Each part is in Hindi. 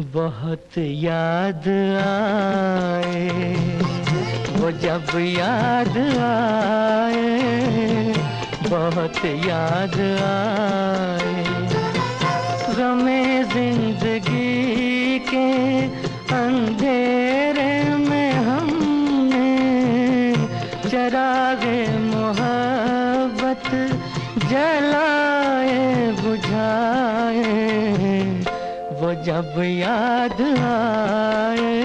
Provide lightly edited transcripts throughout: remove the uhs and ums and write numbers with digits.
बहुत याद आए वो जब याद आए, बहुत याद आए। गमे जिंदगी के अंधेरे में हमने चरागे मोहब्बत जलाए बुझाए, वो जब याद आए,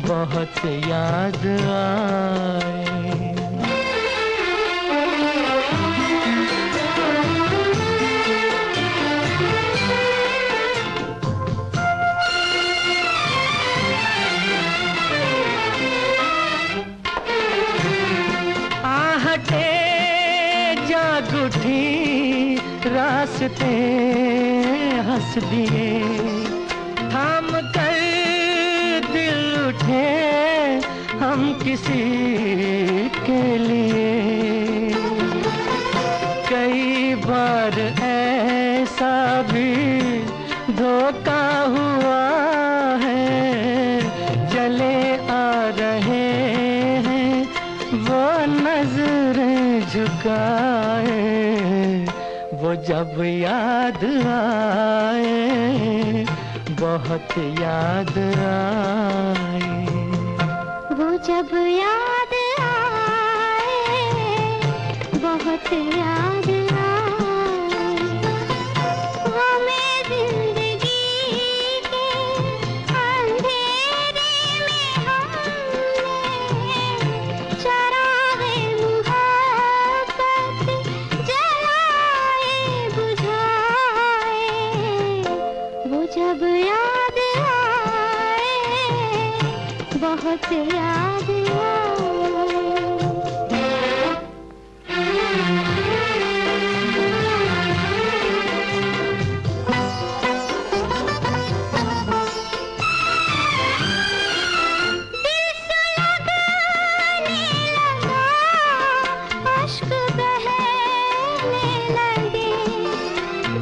बहुत याद आए। आहटे जाग उठी, रास्ते हंस दिए, थाम कर दिल उठे हम किसी के लिए। कई बार ऐसा भी धोखा हुआ है, चले आ रहे हैं वो नजरें झुकाए, वो जब याद आए, बहुत याद आए। वो जब याद आए, बहुत याद आए। वो मैं जिंदगी के अंधेरे में हमने चरागे मोहब्बत जलाए बुझाए, वो जब याद आए, बहुत याद आए। दिल सुलगने लगा, अश्क बहने लगे,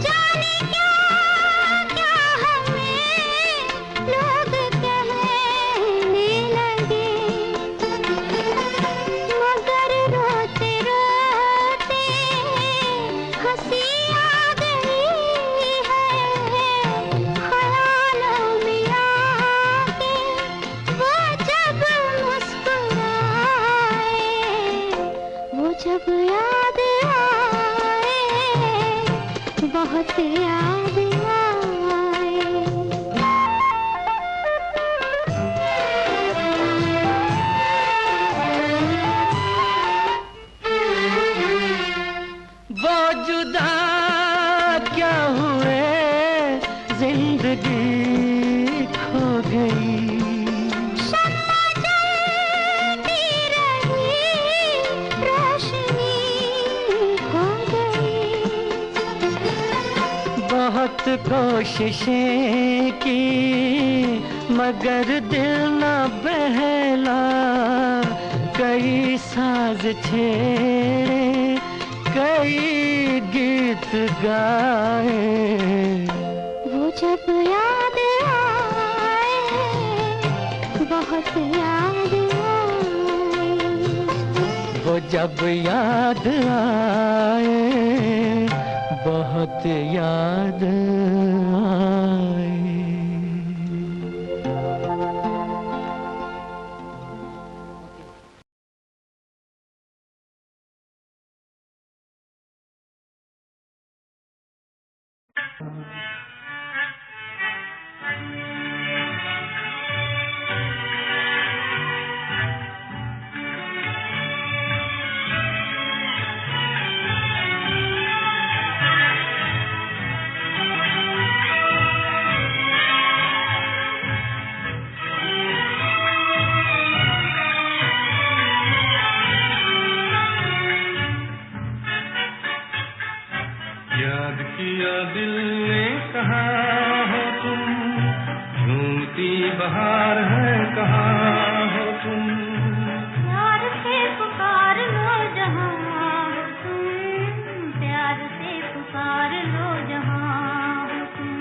जाने क्या क्या हमें लोग कहने लगे। मगर रोते रोते हंसी आ गई है, ख्यालों में आके वो जब मुस्कुराए, वो जब याद आए, बहुत याद आए। वो जुदा क्या हुए, जिंदगी खो गई। शम्मा जलती रही, रोशनी खो गई। बहुत कोशिशें की मगर दिल न बहला, कई साज छेड़े कई गीत गाए, वो जब याद आए, बहुत याद आए। वो जब याद आए, बहुत याद आए। याद किया दिल ने कहाँ हो तुम, झूमती बहार है कहाँ हो तुम। प्यार से पुकार लो जहाँ हो तुम, प्यार से पुकार लो जहाँ हो तुम।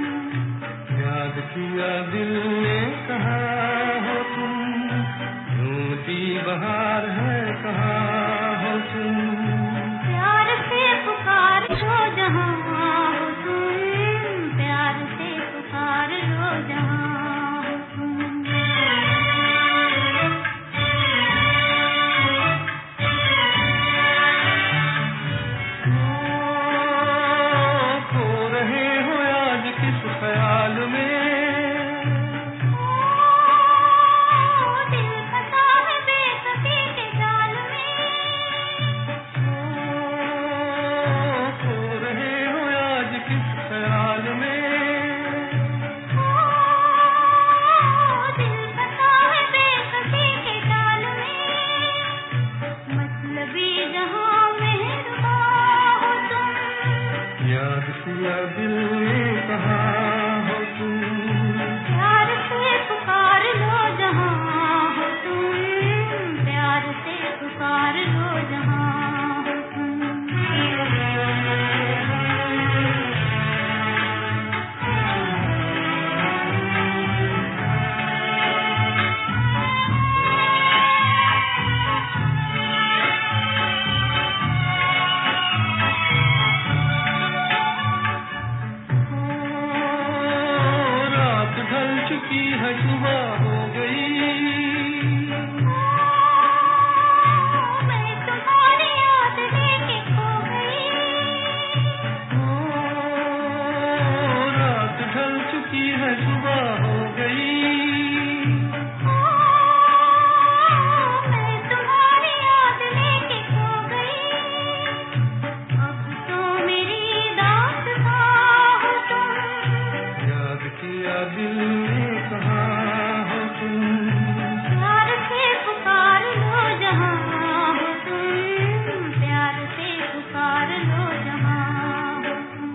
याद किया किया दिल ने कहाँ हो तुम, झूमती बहार है कहाँ हो तुम। प्यार से पुकार लो जहाँ हो तुम, प्यार से पुकार लो जहाँ हो तुम। खो रहे हो आज किस ख्याल में, दिल फंसा है बेकसी के जाल में। खो रहे हो आज किस ख्याल में, दिल फंसा है बेकसी के जाल में। मतलबी जहाँ मेहरबा हो तुम, याद किया दिल ने कहाँ हो तुम। प्यार से पुकार लो जहाँ हो तुम, प्यार से पुकार लो जहाँ हो तुम। रात ढल चुकी है सुबह हो गई, मैं तुम्हारी याद लेके खो गई। रात ढल चुकी है सुबह हो गई। मैं तुम्हारी याद लेके खो गई। अब तो मेरी दास्तां हो तुम, याद किया दिल ने कहाँ हो तुम। प्यार से पुकार लो जहाँ हो तुम, प्यार से पुकार लो जहाँ हो तुम।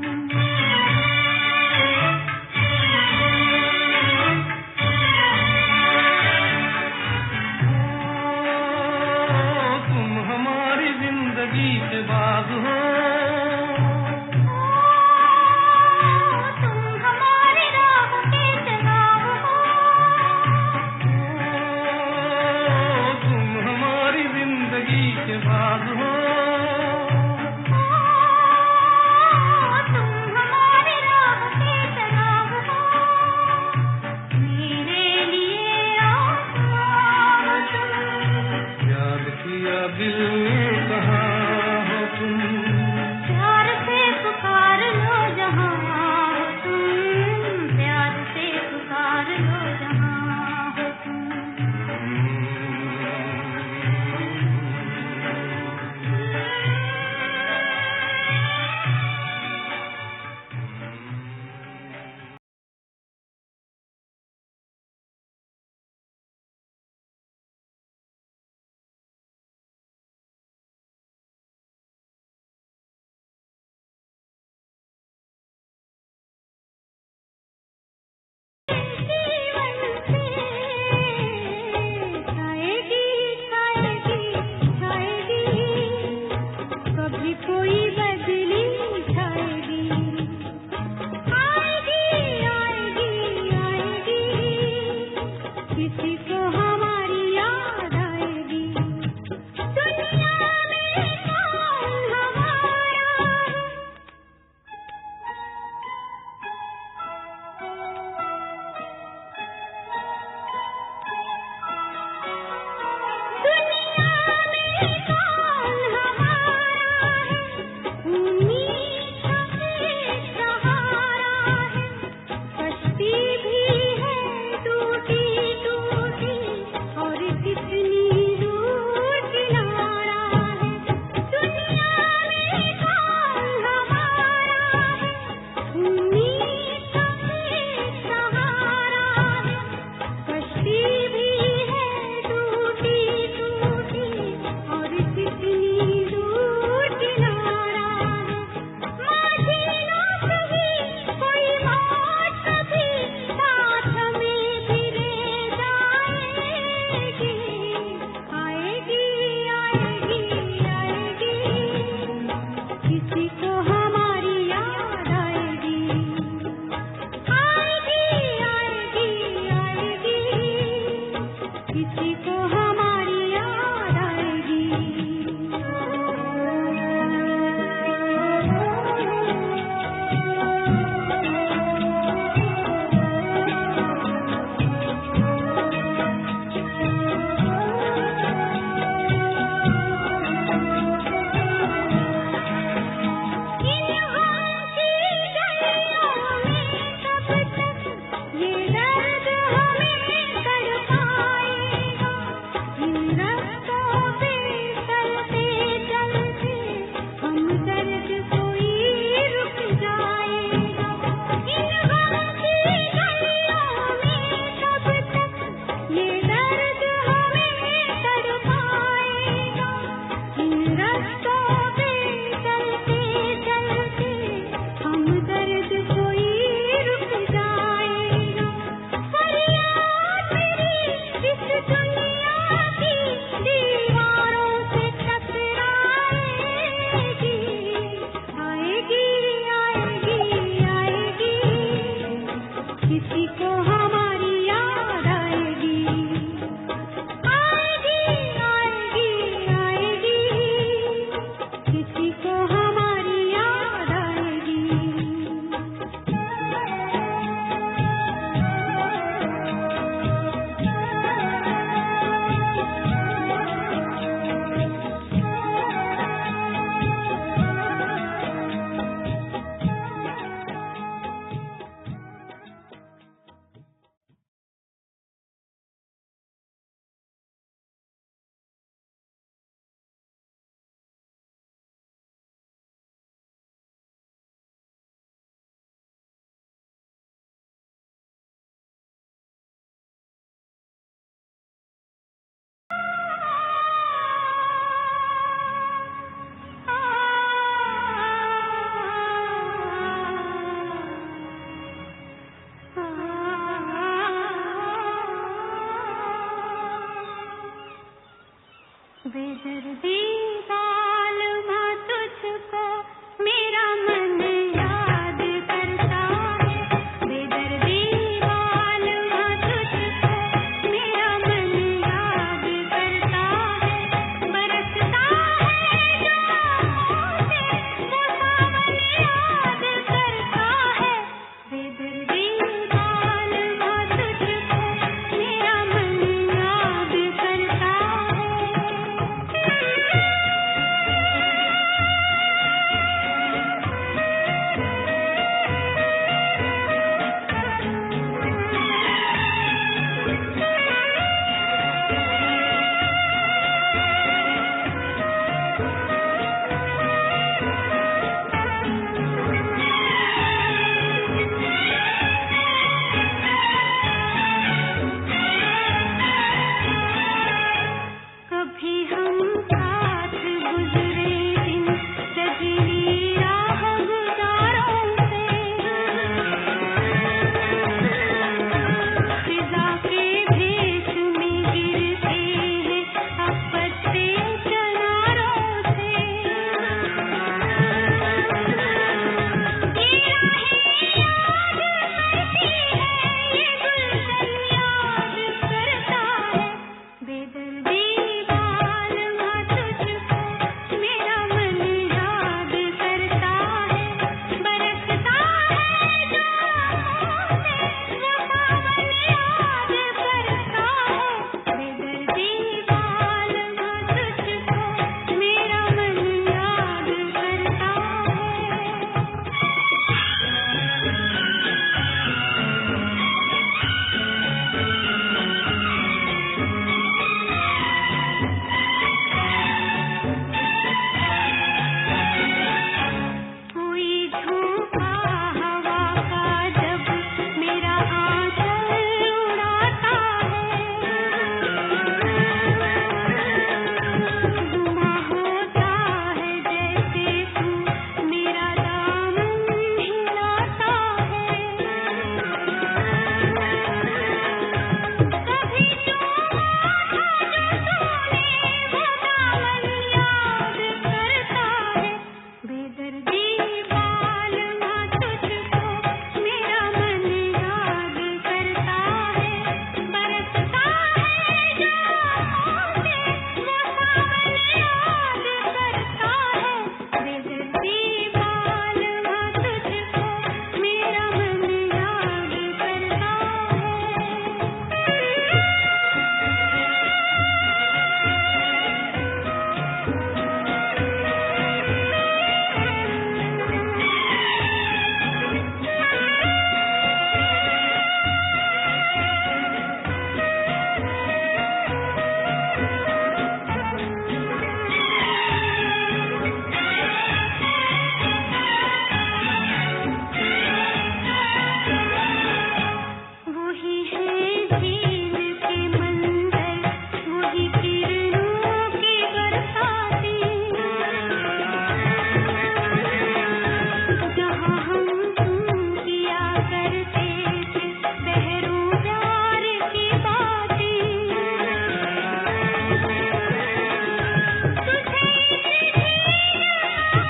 बेदर्दी बालमा तुझको मेरा मन याद करता है, बेदर्दी बालमा तुझको मेरा मन याद करता है, बरसता है जो आँखों से वो सावन याद करता है, बेदर्दी बालमा तुझको मेरा मन याद करता है। कभी हम साथ गुजरे दिन सजनी राह गुजारों से, फिजा के भेष में गिरते हैं अब पत्ते चनारों से, ये राहें याद करती है, ये गुलशन याद करता है, बेदर्दी बालमा तुझको मेरा मन याद करता है, बरसता है जो आँखों से वो सावन याद करता है, बेदर्दी बालमा तुझको मेरा मन याद करता है। कोई झोंका हवा का जब मेरा आंचल उड़ाता है, गुमा होता है जैसे तू मेरा दामन हिलाता है, कभी चूमा था जो तूने वो दामन याद करता है, बेदर्दी बालमा तुझको मेरा मन याद करता है, बरसता है जो आँखों से वो सावन याद करता है, बेदर्दी बालमा तुझको मेरा मन याद करता वही है झील के मंजर, वही किरणों की बरसाती, जहाँ हम तुम किया करते थे बहरूं प्यार की बातें, तुझे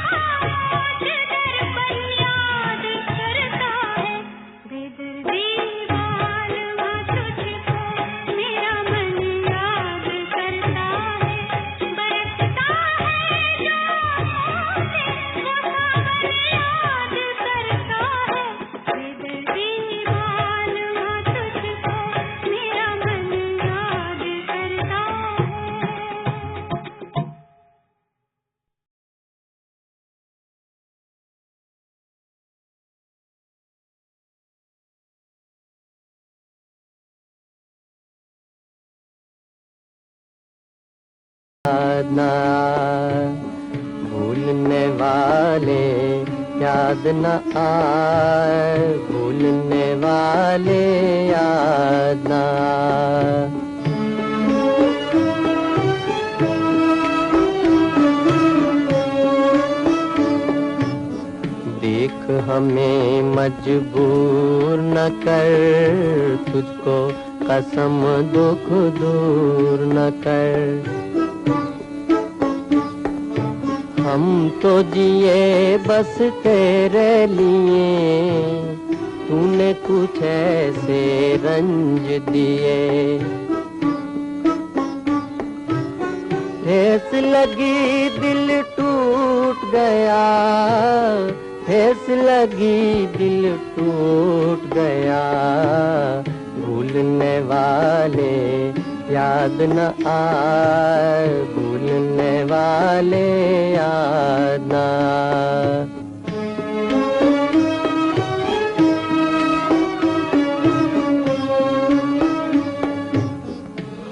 खामोश दर्पण याद करता है, बेदर्दी बालमा तुझको मेरा मन याद करता है, बरसता है जो आँखों से वो सावन याद करता है, बेदर्दी बालमा तुझको मेरा मन याद करता है। याद न आए भूलने वाले, याद न आए भूलने वाले, याद न आए। देख हमें मजबूर न कर, तुझको कसम दुख दूर न कर। हम तो जिए बस तेरे लिए, तूने कुछ ऐसे रंज दिए। ठेस लगी दिल टूट गया, ठेस लगी दिल टूट गया। भूलने वाले याद न आए, भूलने वाले याद न आए।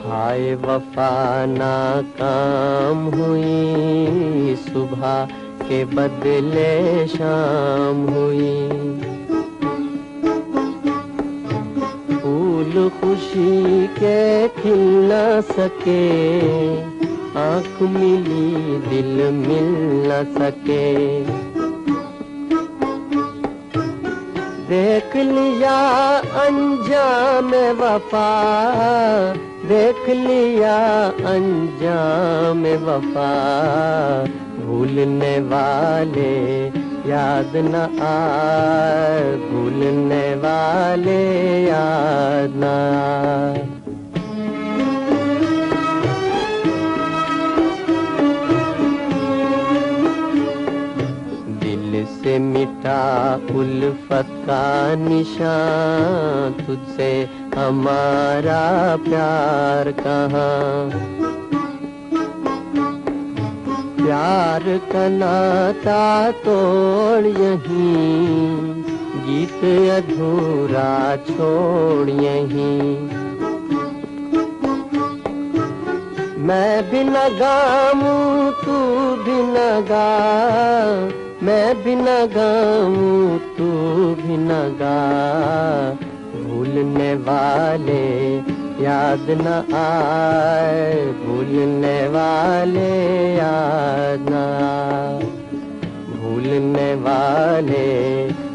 हाय वफा नाकाम हुई, सुबह के बदले शाम हुई। फूल खुशी के खिल न सके, आँख मिली दिल मिल न सके। देख लिया अंजाम वफा, देख लिया अंजाम वफा। भूलने वाले याद न आए, भूलने वाले याद न आए। दिल से मिटा उल्फत का निशान, तुझसे हमारा प्यार कहाँ। प्यार का नाता तोड़ यहीं, गीत अधूरा छोड़ यहीं। मैं भी न गाऊं तू भी न गा, मैं भी न गाऊं तू भी न गा। भूलने वाले याद न आए, भूलने वाले याद न आए। भूलने वाले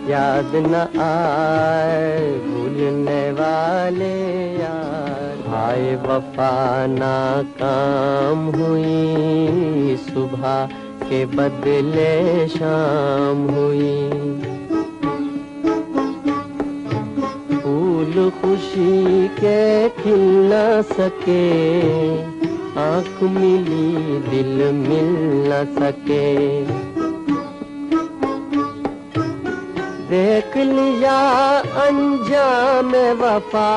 याद न आए, भूलने वाले याद। हाय वफा नाकाम हुई, सुबह के बदले शाम हुई। फूल खुशी के खिल न सके, आँख मिली दिल मिल न सके। देख लिया अंजाम वफा,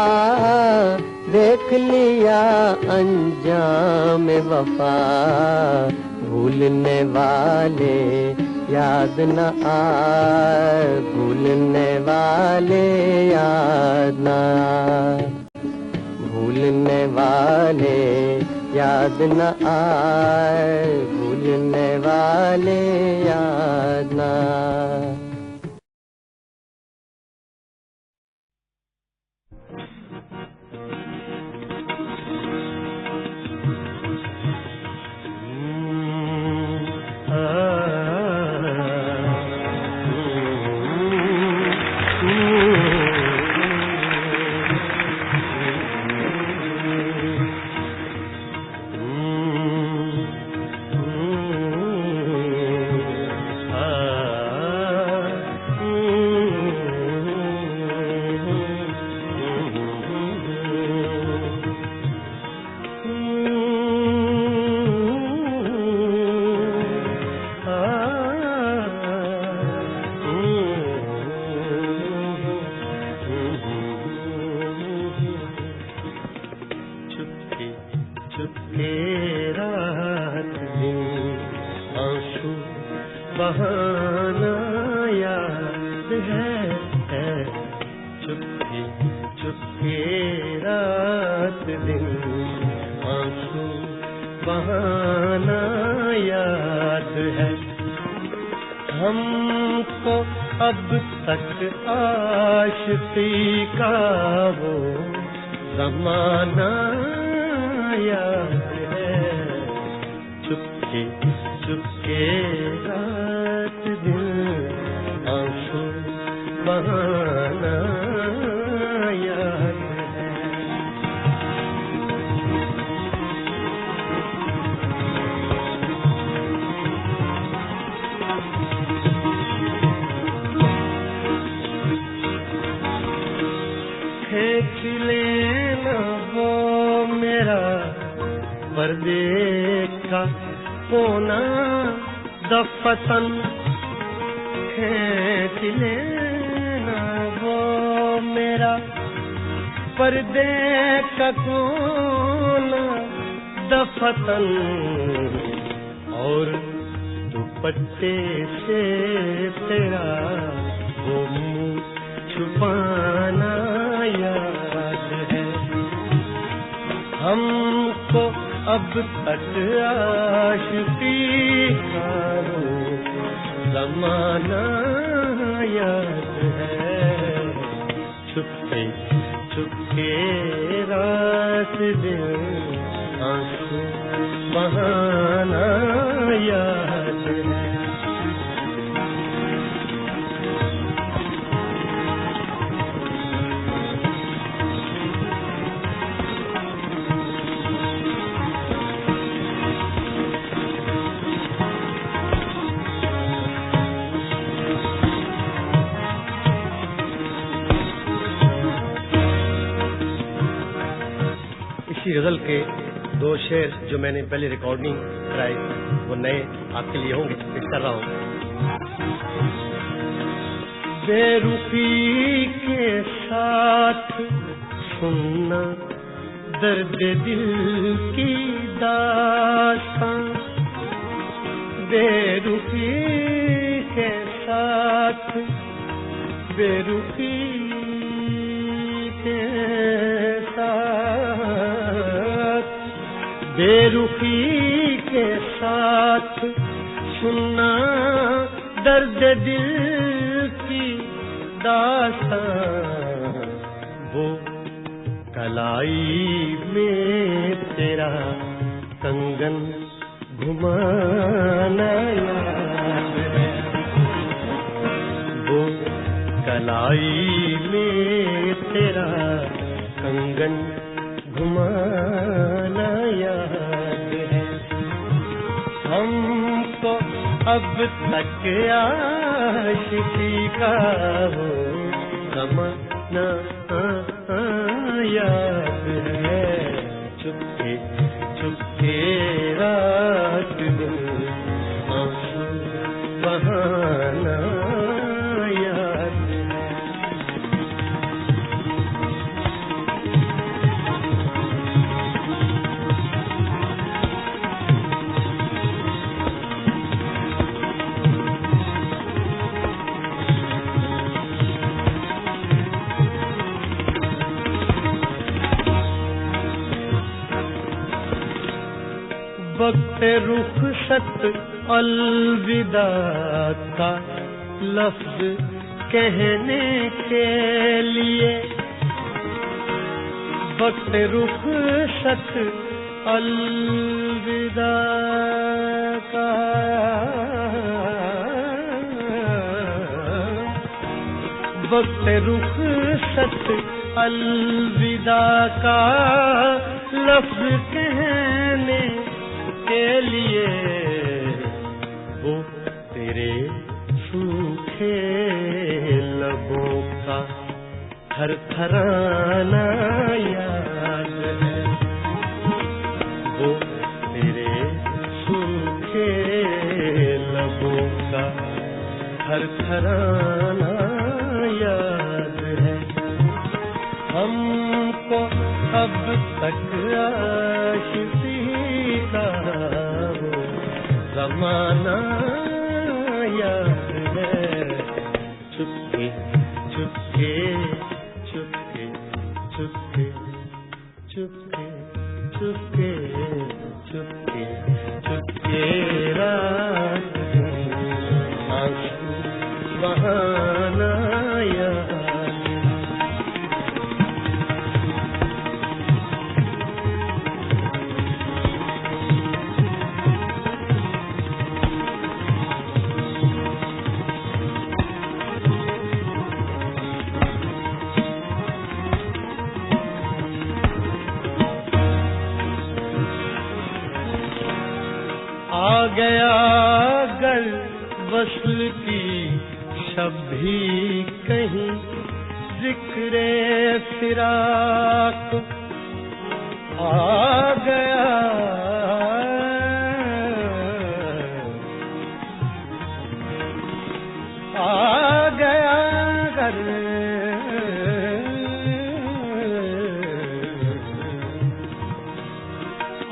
देख लिया अंजाम वफा। भूलने वाले याद न आए, भूलने वाले याद न आए। भूलने वाले याद न आए, भूलने वाले याद न आए। खींच लेना वो मेरा पर्दे का कोना दफतन, खींच लेना वो मेरा पर्दे का कोना दफतन, और दुपट्टे से तेरा वो मुंह छुपाना याद है। हमको अब तक आशिकी का ज़माना याद है। छुपके छुपके रात दिन आंसू बहाना याद है। इसी गजल के दो शेर जो मैंने पहले रिकॉर्डिंग कराए वो नए आपके लिए होंगे, पेश कर रहा हूँ। बेरुखी के साथ सुनना दर्द दिल की दास्तां, बेरुखी के साथ, बेरुखी के साथ, बेरुखी के साथ सुनना दर्द दिल की दास्तां, वो कलाई में तेरा कंगन घुमाना याद है। वो कलाई में तेरा कंगन घुमाना याद है। हमको अब तक आशिकी का वो ज़माना याद है। चुपके चुपके रात दिन आंसू बहाना याद है। वक्त रुखसत अलविदा का लफ्ज कहने के लिए, वक्त रुखसत अलविदा का, वक्त रुखसत अलविदा का लफ्ज कहने के लिए, वो तेरे सूखे लबों का थरथराना याद है। वो तेरे सूखे लबों का थरथराना याद है। हमको अब तक आशिकी का वो ज़माना याद है। चुपके चुपके चुपके चुपके चुपके चुपके चुपके चुपके रात आंसू बहाना याद। आ गया अगर वस्ल की शब भी कहीं जिक्रे फिराक आ गया, आ गया घर,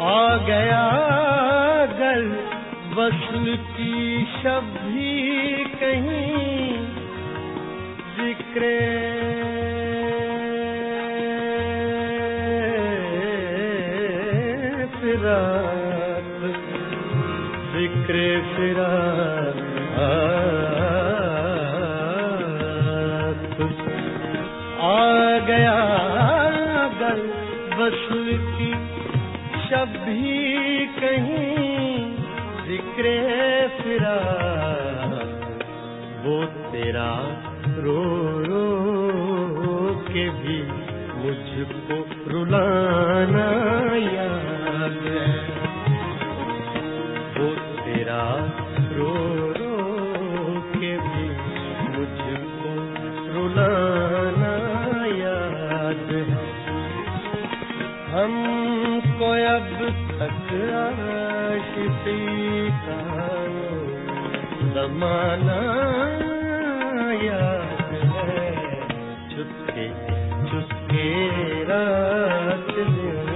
आ गया घर वस्ल की शब भी कहीं जिक्रे फिराक, जिक्रे फिराक आ गया गल वस्ल की शब भी कहीं जिक्रे फिराक, वो तेरा रो रो के भी मुझको रुलाना याद है, वो तेरा रो रो के भी मुझको रुलाना याद है। हमको अब तक आशिकी का ज़माना याद है, चुपके चुपके रात दिन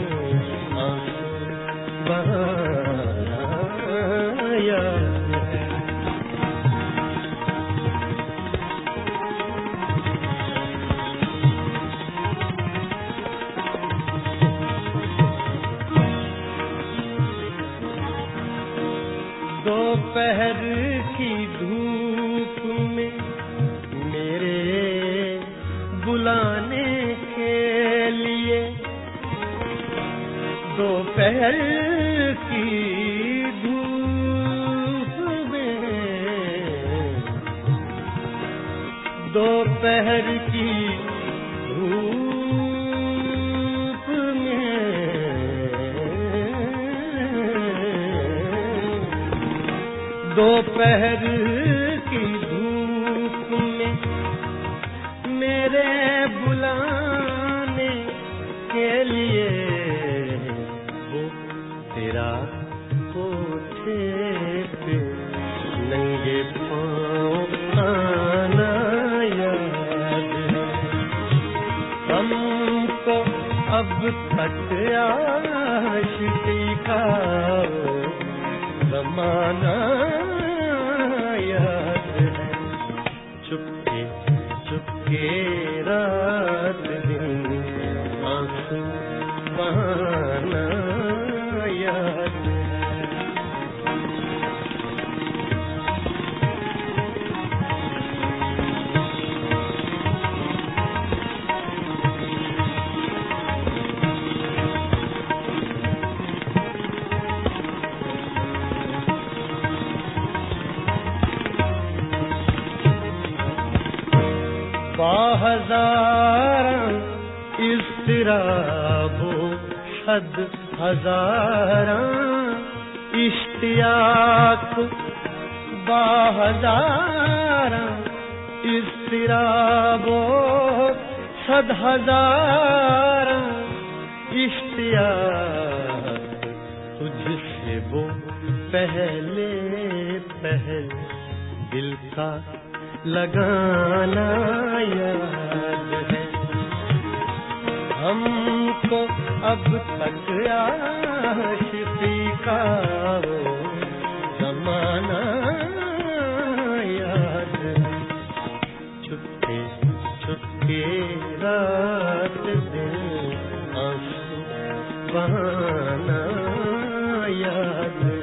आंसू बहाना याद है। दोपहर की धूप में मेरे बुलाने के लिए, दोपहर की धूप में, दोपहर की धूप दोपहर की धूप में मेरे बुलाने के लिए, वो तेरा कोठे पे नंगे पाँव आना याद है। हमको अब तक आशिकी का ज़माना याद है, चुपके चुपके रात दिन आंसू बहाना याद है। बाहज़ार इज़्तिराबो सद हज़ार इश्तियाक, बाहज़ार इज़्तिराबो सद हज़ार इश्तियाक, तुझसे वो पहले पहल दिल का लगाना याद है। हमको अब तक आशिकी का ज़माना याद है, चुपके चुपके रात दिन आंसू बहाना याद है।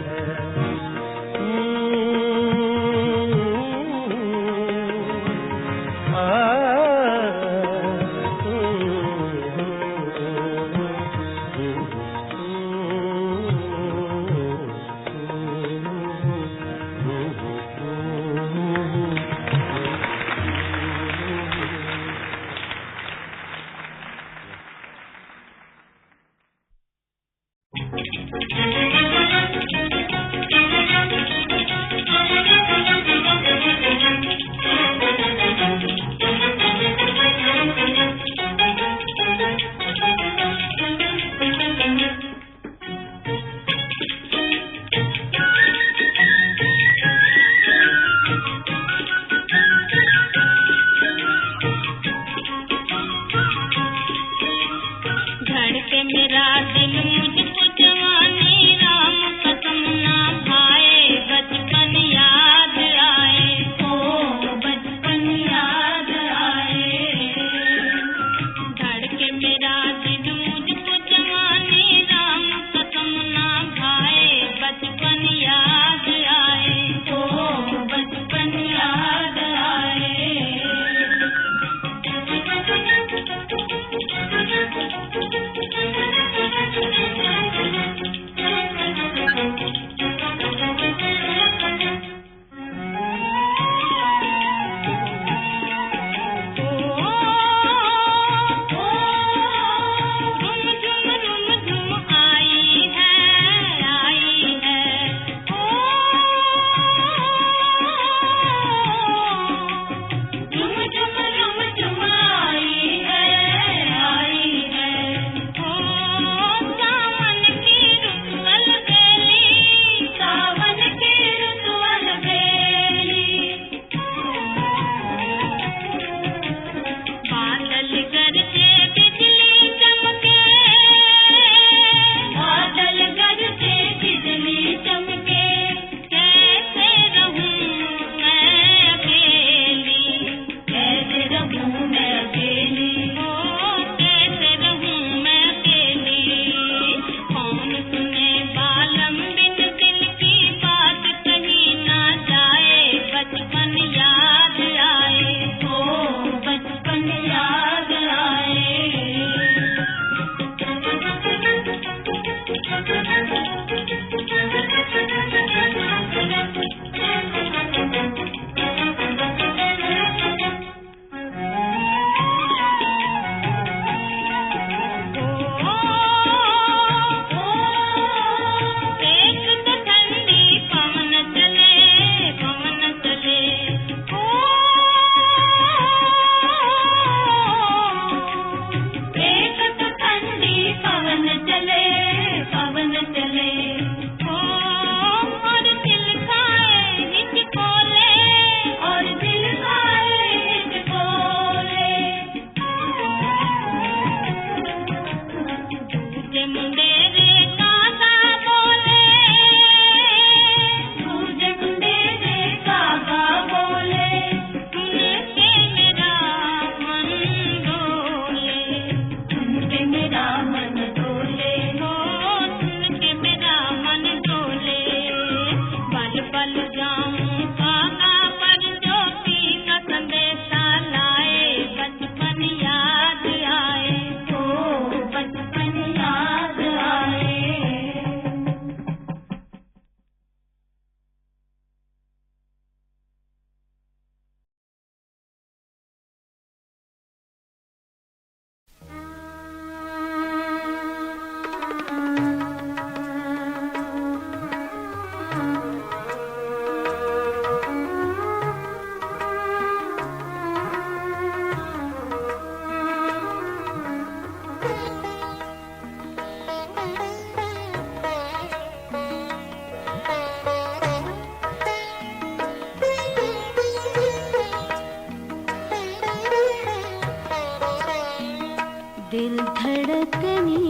दिल धड़कने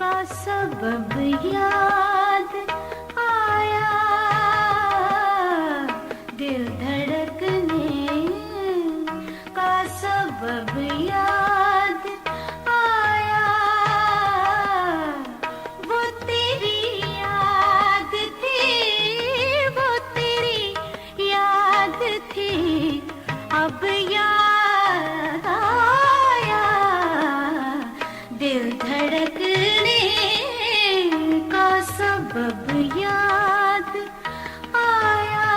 का सबब याद आया, दिल धड़कने का सबब याद आया, वो तेरी याद थी, वो तेरी याद थी, अब याद आया, दिल धड़कने का सबब याद आया।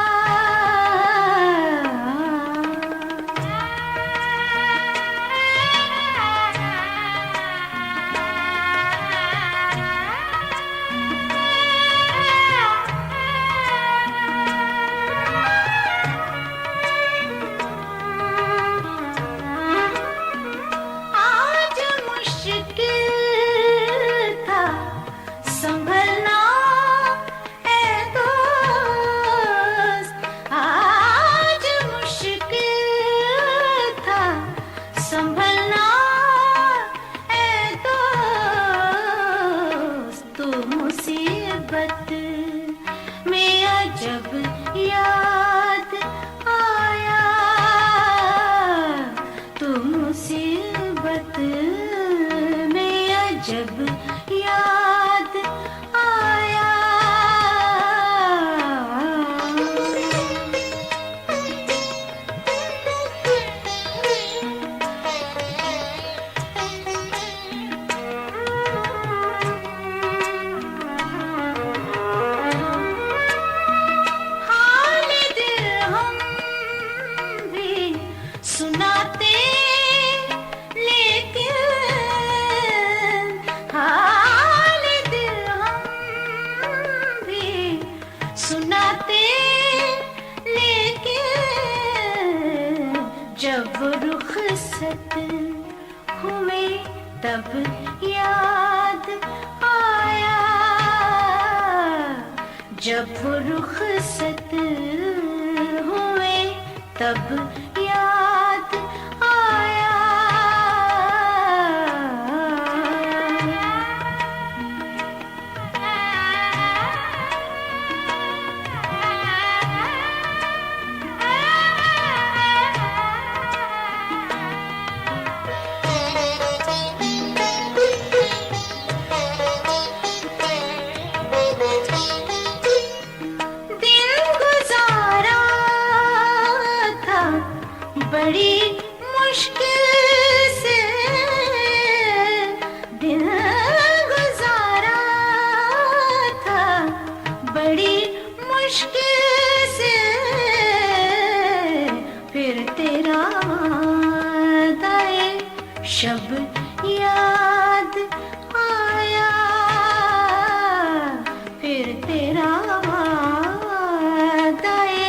आज मुश्किल था संभलना है दोस्त, आज मुश्किल था संभलना है दोस्त, तो मुसीबत में अजब याद आया, तो मुसीबत में अजब याद आया। हाल दिल हम भी सुनाते, लेकिन हाल दिल हम भी सुनाते, लेकिन जब रुखसत हुए तब याद आया, जब रुखसत हुए तब याद आया। दिन गुजारा था बड़ी मुश्किल से, दिन गुजारा था बड़ी मुश्किल से, फिर तेरा वादा-ए शब याद आया, फिर तेरा वादा-ए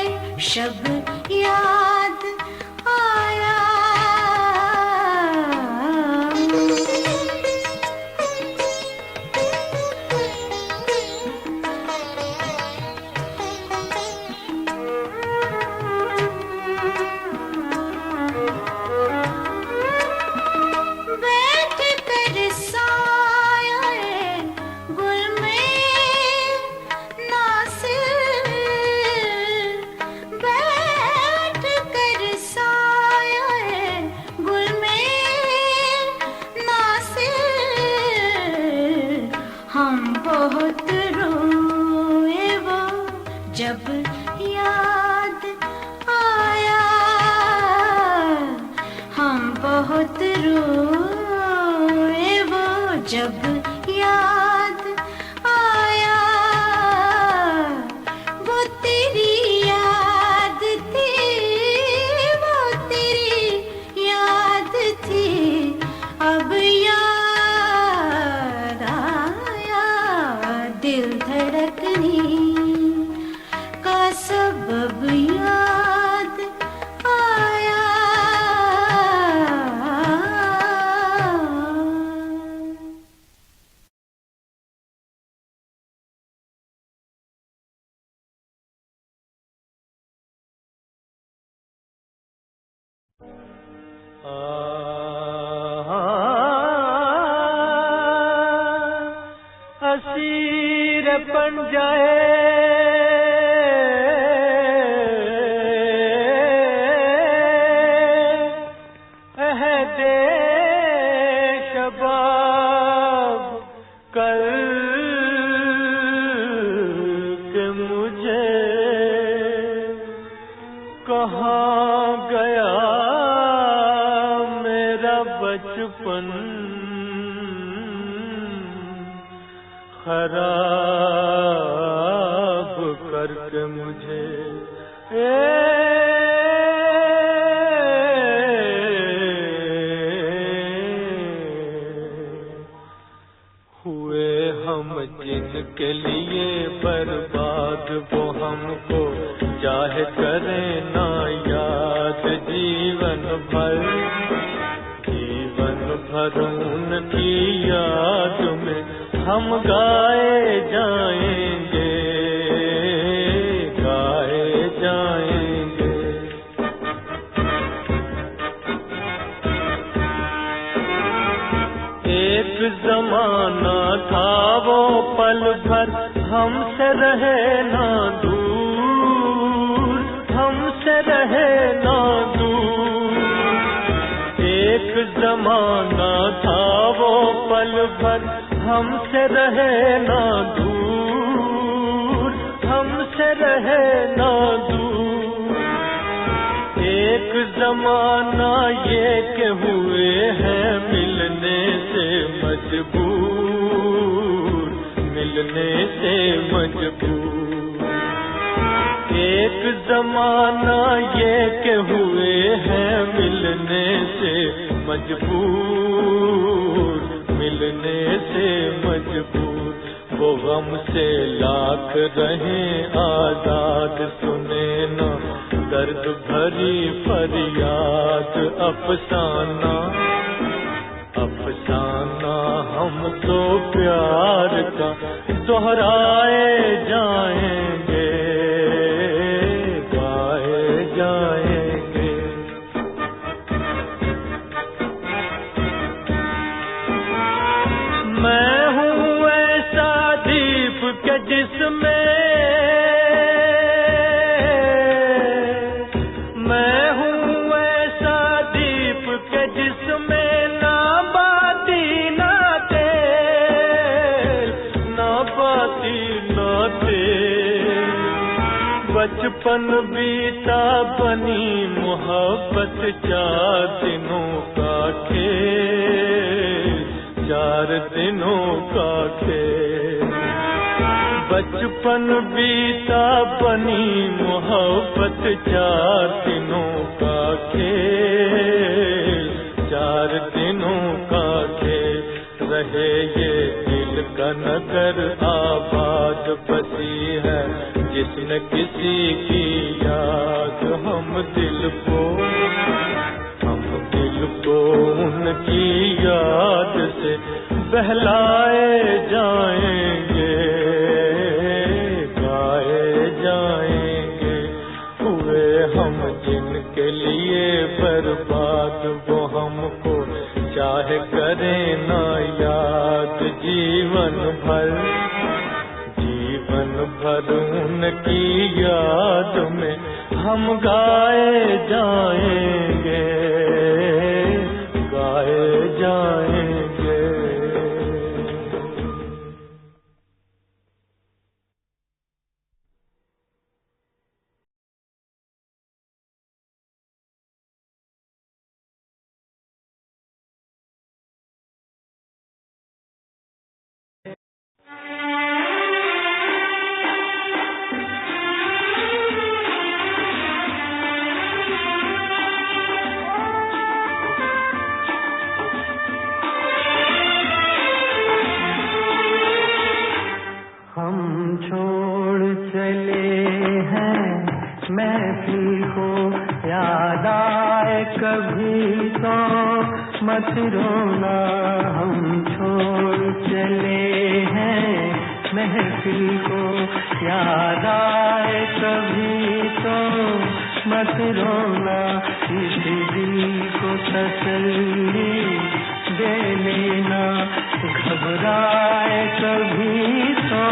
शब याद आया। बैठ कर साये गुल में नासिर, बैठ कर साये गुल में नासिर, हम बहुत रोए वो जब याद आया, हम बहुत रोए वो जब याद आया, वो तेरी याद थी, वो तेरी याद थी, अब याद आया, दिल धड़कने का सबब याद आया। धीरे बन जाए अहदे शबाब कल के मुझे कहाँ गया मेरा बचपन खराब करके मुझे हुए हम जिनके लिए बर्बाद वो हमको चाहे करें ना याद जीवन भर उनकी याद में हम गाए जाएंगे गाए जाएंगे। एक जमाना था वो पल भर हमसे रहे ना दूर हमसे रहे ना दूर। एक जमाना था वो पल भर हमसे रहे ना दूर हमसे रहे ना दूर। एक जमाना ये के हुए हैं मिलने से मजबूर मिलने से मजबूर। एक जमाना ये के हुए हैं मिलने से मजबूर मिलने से मजबूर। वो गम से लाख रहे आजाद सुने ना दर्द भरी फरियाद। अफसाना अफसाना हम तो प्यार का दोहराए जाएंगे गाए जाएंगे। मैं हूँ ऐसा दीप के जिसमें मैं हूँ ऐसा दीप के जिसमें ना बाती ना तेल ना बाती ना तेल। बचपन बीता बनी मोहब्बत 4 दिनों का खेल 4 दिनों का खेल। बचपन बीता बनी मोहब्बत 4 दिनों का खेल 4 दिनों का खेल। रहे ये दिल का नगर आबाद बसी है जिसने किसी की याद। हम दिल को उनकी याद से बहलाए जाएंगे गाए जाएंगे। हुए हम जिनके लिए बर्बाद वो हमको चाहे करें ना याद जीवन भर उनकी याद में हम गाए जाएंगे गाए जाएंगे। कभी तो मत रोना, हम छोड़ चले हैं महफिल को। याद आए कभी तो मत रोना, इस दिल को तसल्ली दे लेना। घबराए कभी तो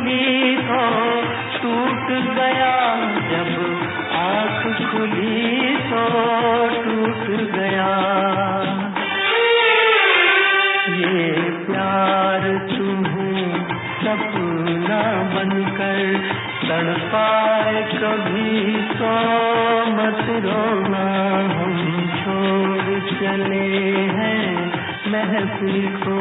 खुली तो टूट गया, जब आँख खुली तो टूट गया। ये प्यार तुम्हें सपना बनकर तड़पाए कभी तो मत रोना, हम छोड़ चले हैं महफिल को।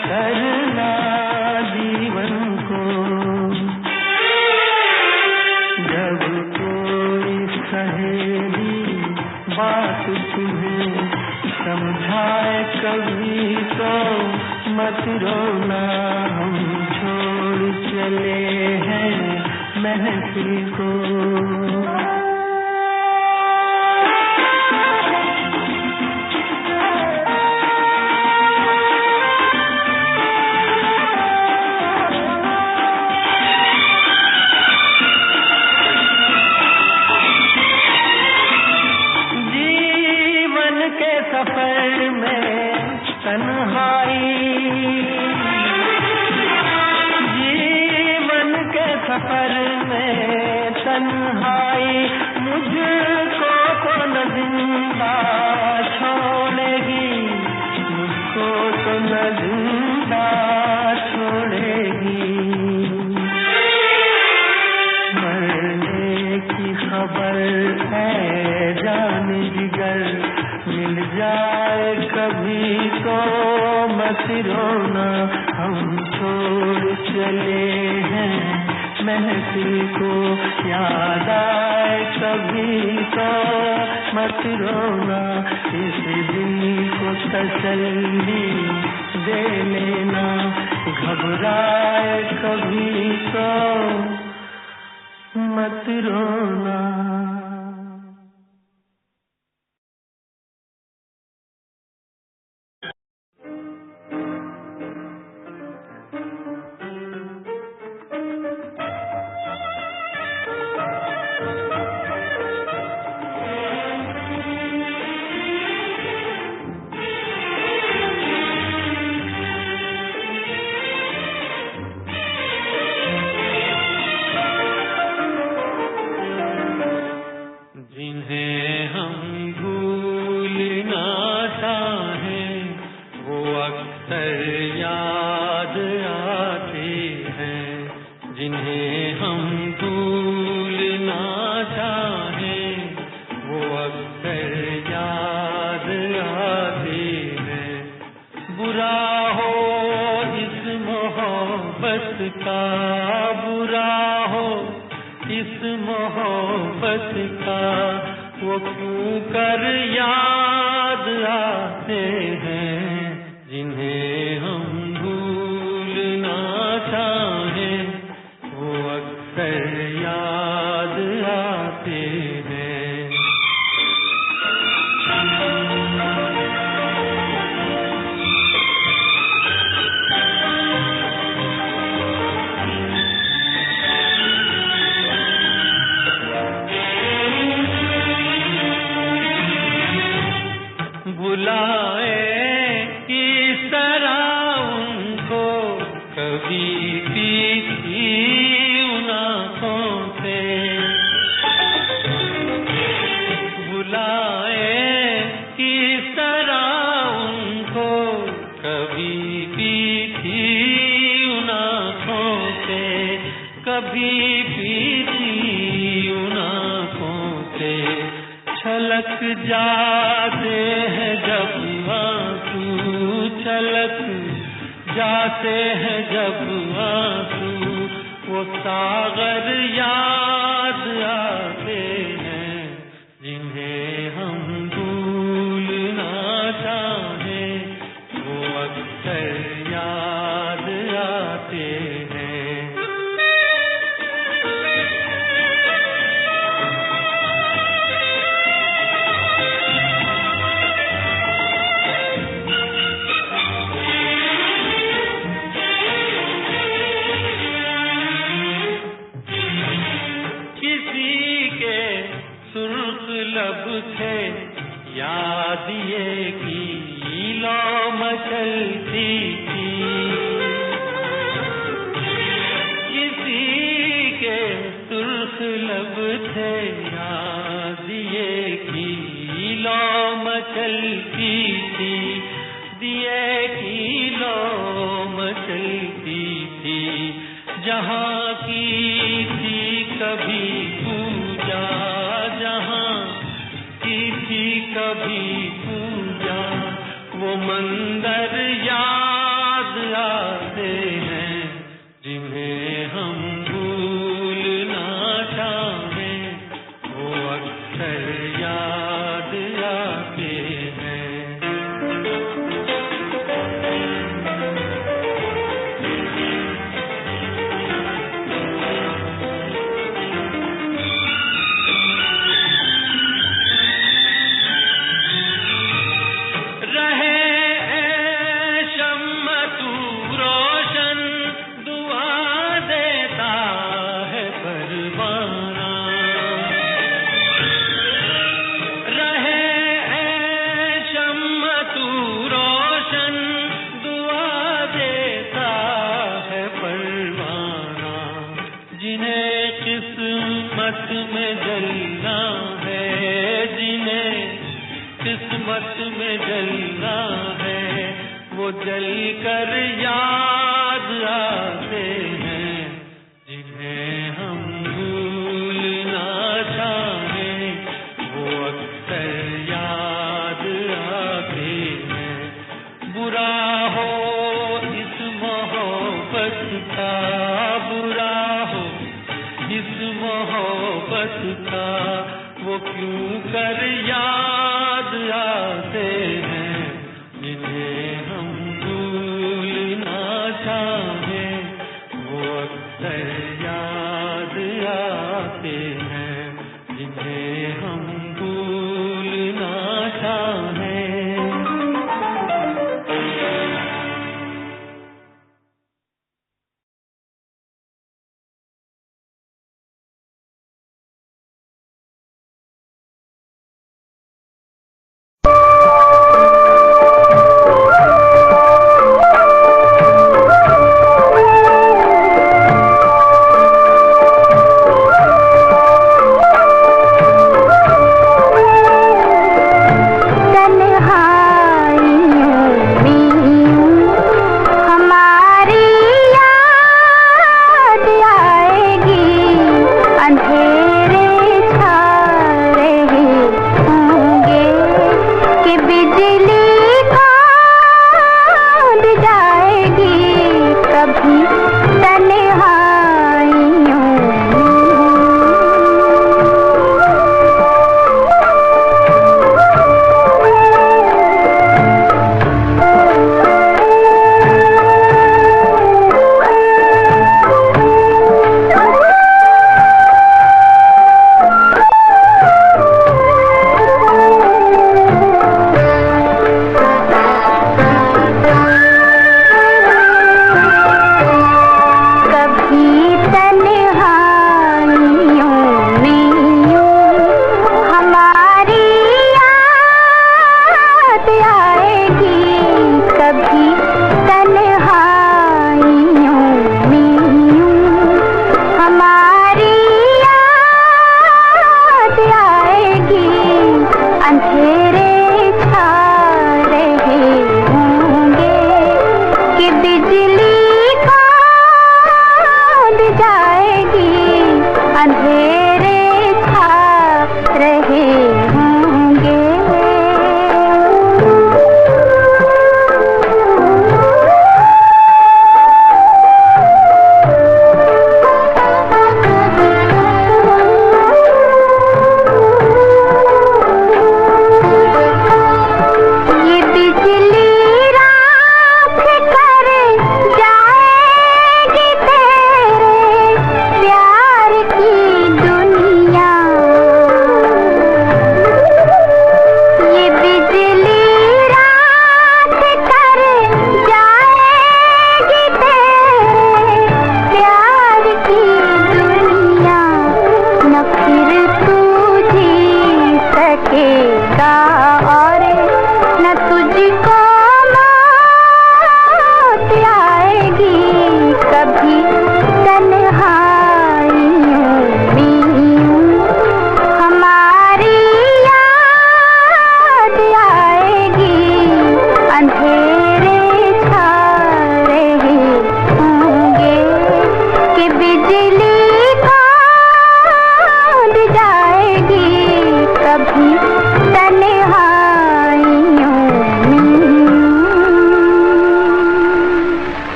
करना जीवन को, जब कोई सहेली बात तुम्हें समझाए कभी तो मत रोना, हम छोड़ चले हैं महफिल को। सफर में तन्हाई, जीवन के सफर में तन्हाई, मुझको तो न जिंदा छोड़ेगी, मुझको तो न जिंदा छोड़ेगी। मरने की खबर है जान जिगर, मिल जाए कभी तो मत रोना, हम छोड़ चले हैं महफिल को। याद आए कभी तो मत रोना, इस दिल को तसल्ली दे लेना, घबराए कभी तो मत रोना। दिए की लौ मचलती थी। किसी के सुर्ख लब थे याद दिए की लौ मचलती थी, दिए की लौ मचलती थी। जहाँ की थी कभी पूजा, जहाँ की थी कभी पूजा, वो मंदिर याद आते हैं जिन्हें हम भूलना चाहें, वो अक्सर याद आते हैं। किस्मत में जलना है, वो जल कर याद आते हैं जिन्हें हम भूलना चाहें, वो अक्सर याद आते हैं। बुरा हो इस मोहब्बत का, बुरा हो इस मोहब्बत का, वो क्यों कर याद आते हैं जिन्हें हम भूलना चाहें, वो अक्सर याद आते हैं जिन्हें हम भूलना चाहें।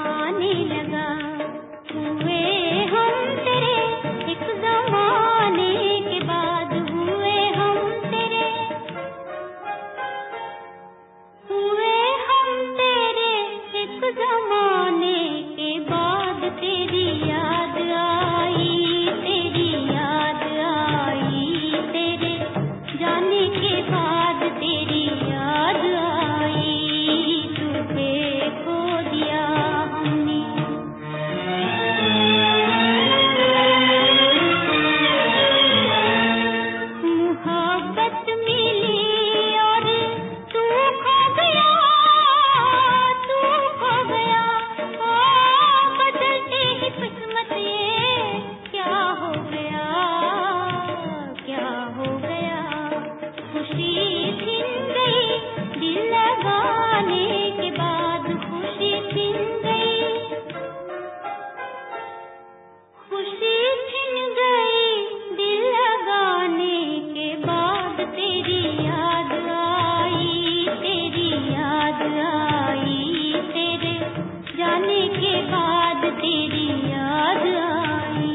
आने खुशी छिन गई दिल लगाने के बाद, तेरी याद आई, तेरी याद आई, तेरे जाने के बाद तेरी याद आई।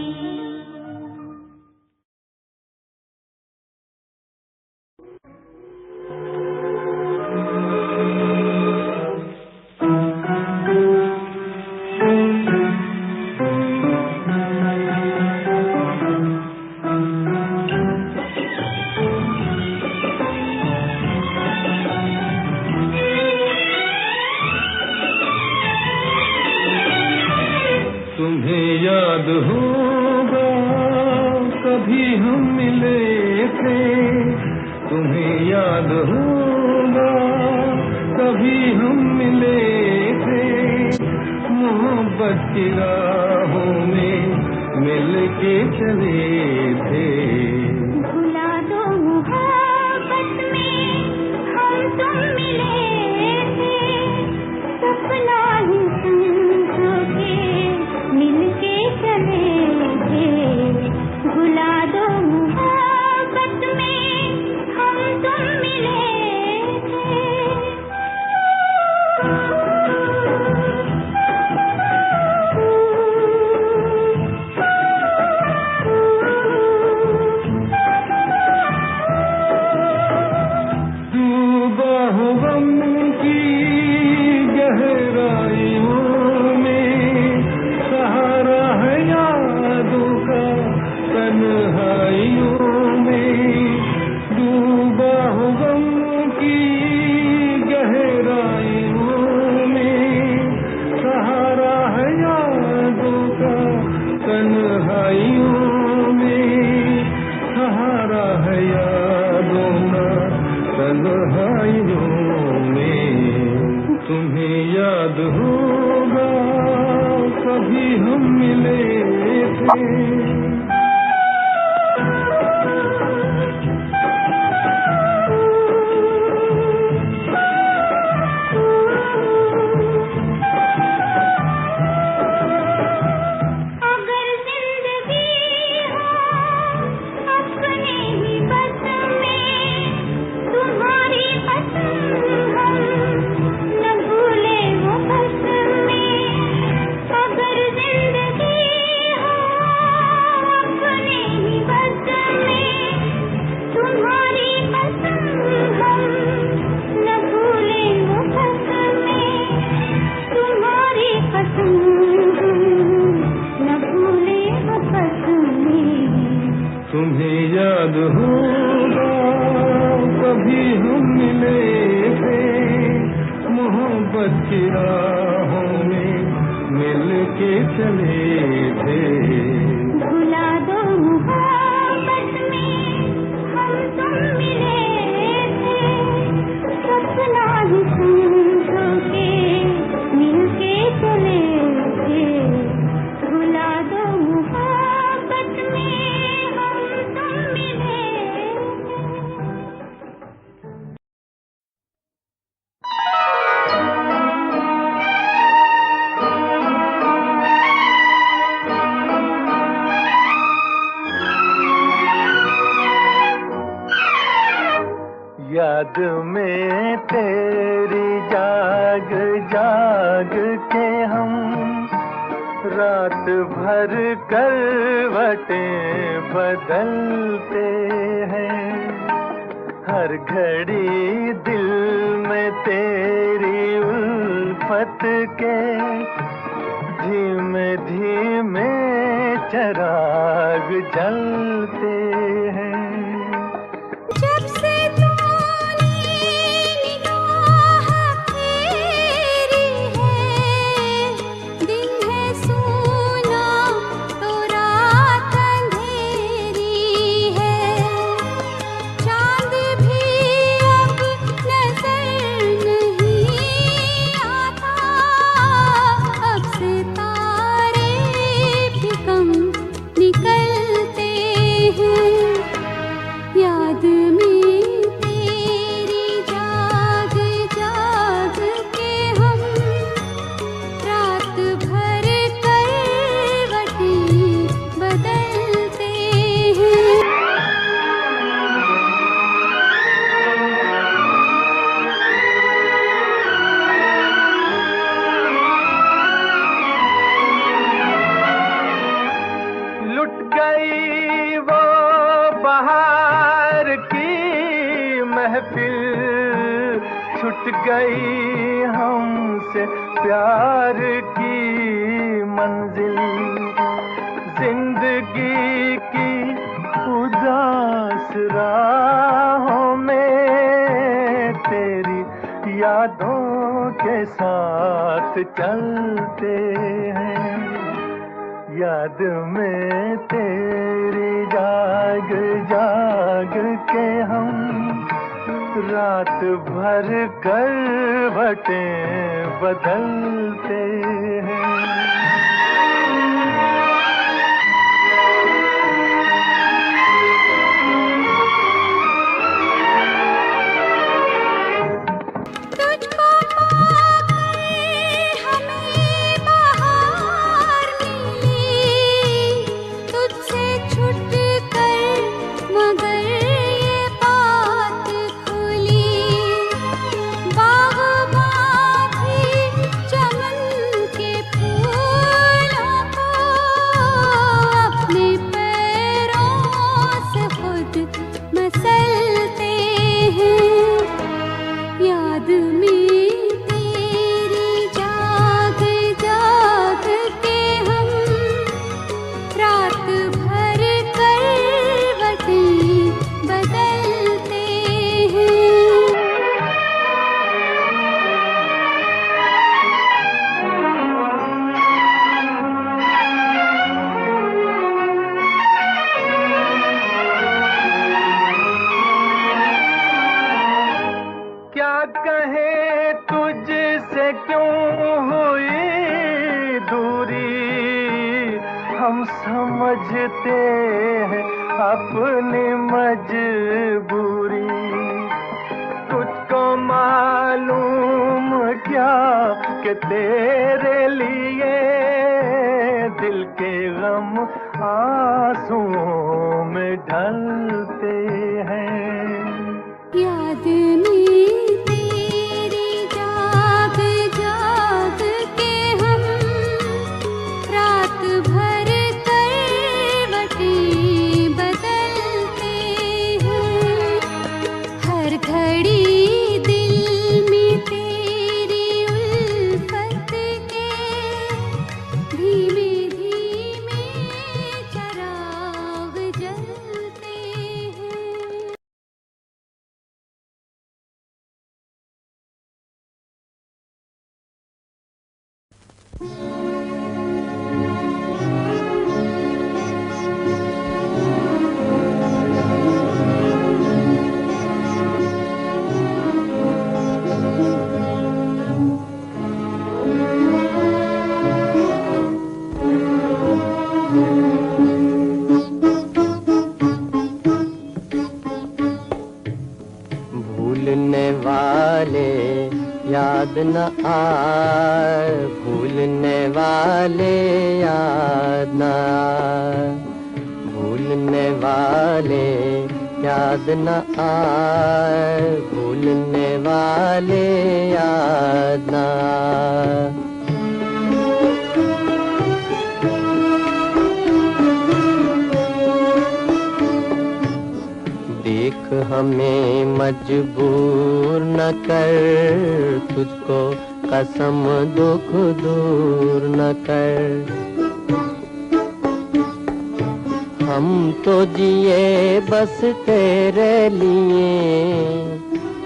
तुम्हें याद होगा कभी हम मिले थे, तुम्हें याद होगा कभी हम मिले थे, मोहब्बत की राहों में मिल के चले थे। भुला दो मोहब्बत में हम तुम मिले थे, सपना ही समझो के मिल के चले थे। भुला दो मोहब्बत में हम तुम मिले थे। डूबा हूँ गम की गहराइयों में, सहारा है यादों का तन्हाइयों में। डूबा हूँ गम की गहराइयों में, सहारा है यादों का तन्हाइयों में, सहारा है यादों का तन्हाइयों में। तुम्हें याद होगा कभी हम मिले थे। अगर जिंदगी हो अपने ही बस में, तुम्हारी कसम हम न भूले वो कसमें। अगर जिंदगी हो अपने ही बस में, तुम्हारी कसम हम न भूले वो कसमें। तुम्हारी कसम न भूले वो कसमें। तुम्हें याद होगा कभी हम मिले थे, मोहब्बत की राहों में मिल के चले थे। भुला दो मोहब्बत में हम तुम मिले थे, सपना ही समझो के मिल के चले थे। भुला दो मोहब्बत में हम तुम मिले थे। याद में तेरी जाग जाग के हम रात भर करवटें बदलते हैं। हर घड़ी दिल में तेरी उल्फत के धीमे धीमे चिराग जलते हैं। जब से तूने निगाह फेरी है, दिन है सूना तो रात अंधेरी है। चांद भी अब नजर नहीं आता, अब सितारे भी कम निकलते हैं। लुट गई वो बहार की महफिल, छूट गई हमसे प्यार की मंजिल। जिंदगी की उदास राहों में तेरी यादों के साथ चलते हैं। याद में तेरी जाग जाग के हम रात भर करवटें बदलते हैं। हम समझते हैं अपनी मजबूरी, तुझको मालूम क्या कि तेरे लिए दिल के गम आंसुओं में ढलते हैं। याद में तेरी जाग जाग के हम रात भर करवटें बदलते हैं। हर घड़ी दिल में तेरी उल्फत के धीमे धीमे चिराग जलते हैं। भूलने वाले याद न आए, भूलने वाले याद न आए, भूलने वाले याद न आए, भूलने वाले याद न आए। देख हमें मजबूर न कर, तुझको कसम दुख दूर न कर। हम तो जिए बस तेरे लिए,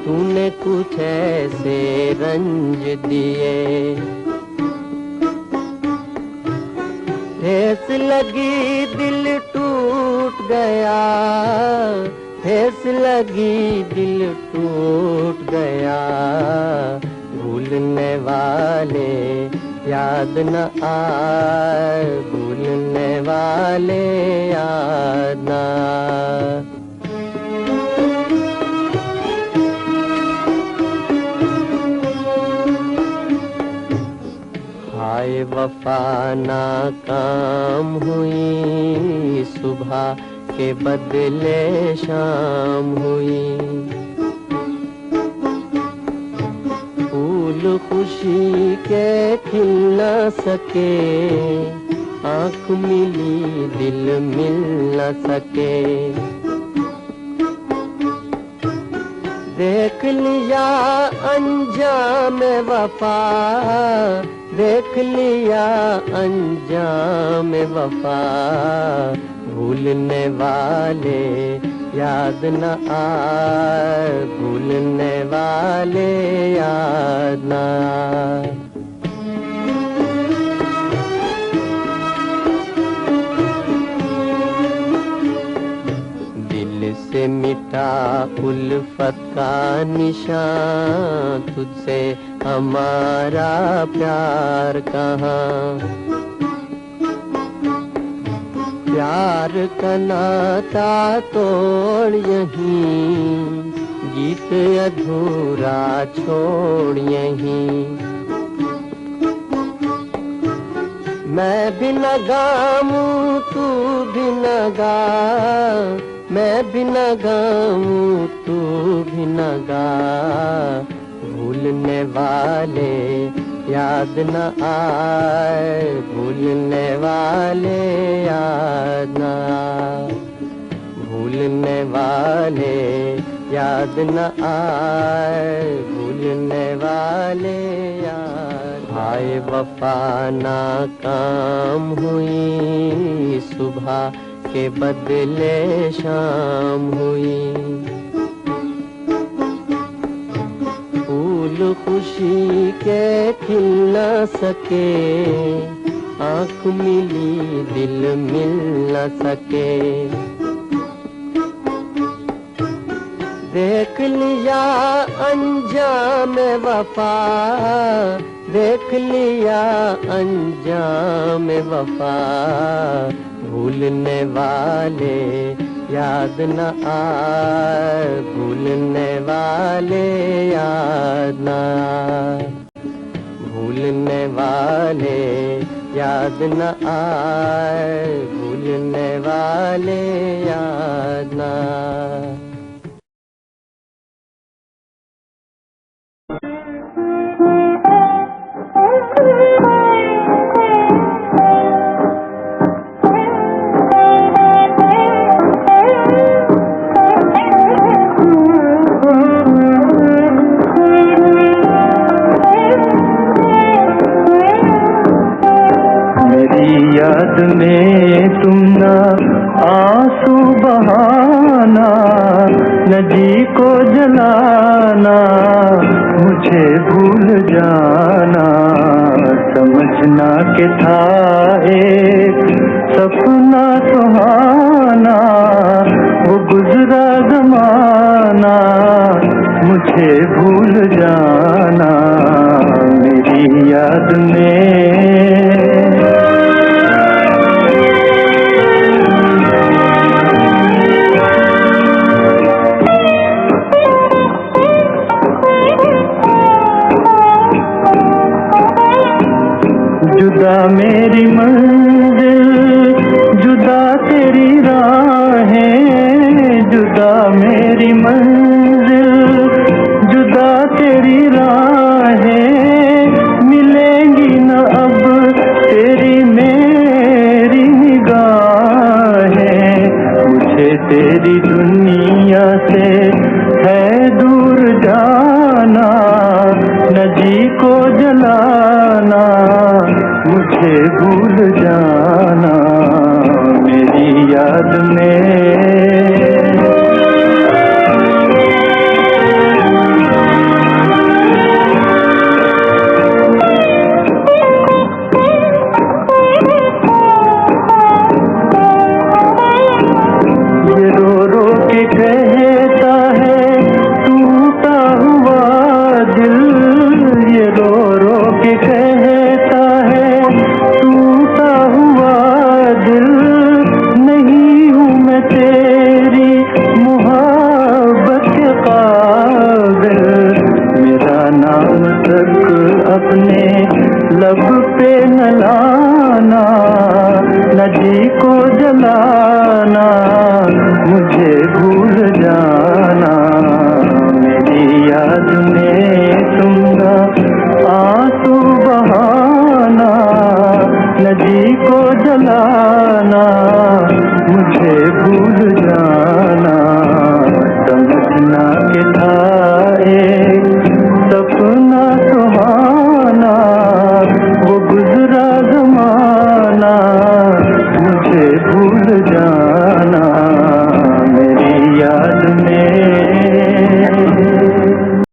तूने कुछ ऐसे रंज दिए। ठेस लगी दिल टूट गया, ठेस लगी दिल टूट गया। भूलने वाले याद न आए, भूलने वाले याद न आए। हाय वफा नाकाम हुई, सुबह के बदले शाम हुई। फूल खुशी के खिल न सके, आँख मिली दिल मिल न सके। देख लिया अंजाम वफा, देख लिया अंजाम वफा, भूलने वाले याद न आए, भूलने वाले याद न आए। दिल से मिटा उल्फत का निशान, तुझसे हमारा प्यार कहाँ। प्यार का नाता तोड़ यहीं, गीत अधूरा छोड़ यहीं। मैं भी न गाऊं तू भी न गा, मैं भी न गाऊं तू भी न गा, भूलने वाले याद न आए, भूलने वाले याद न आए, भूलने वाले याद न आए, भूलने वाले याद। हाय वफा नाकाम हुई, सुबह के बदले शाम हुई। फूल खुशी के खिल न सके, आँख मिली दिल मिल न सके। देख लिया अंजाम वफा, देख लिया अंजाम वफा, भूलने वाले याद न आए, भूलने वाले याद न आए, भूलने वाले याद न आए, भूलने वाले याद न आए। याद में तुम न आंसू बहाना, न जी को जलाना, मुझे भूल जाना। समझना के था एक सपना सुहाना, वो गुजरा जमाना, मुझे भूल जाना। मेरी याद में जुदा मेरी मंजिल, जुदा तेरी राहें, जुदा मेरी मंजिल, जुदा तेरी राहें, मिलेंगी न अब तेरी मेरी निगाहें। मुझे तेरी दुनिया से है दूर जाना, न जी को जलाना, मुझे भूल जाना। मेरी याद में ये रो रो के कहता है टूटा हुआ दिल, ये रो रो के कहता है टूटा हुआ दिल। नहीं हूँ मैं तेरी मोहब्बत के काबिल, मेरा नाम तक अपने लब पे न लाना, न जी को जलाना, मुझे भूल जाना। मेरी याद में तुम न आंसू बहाना, न जी को जलाना, जान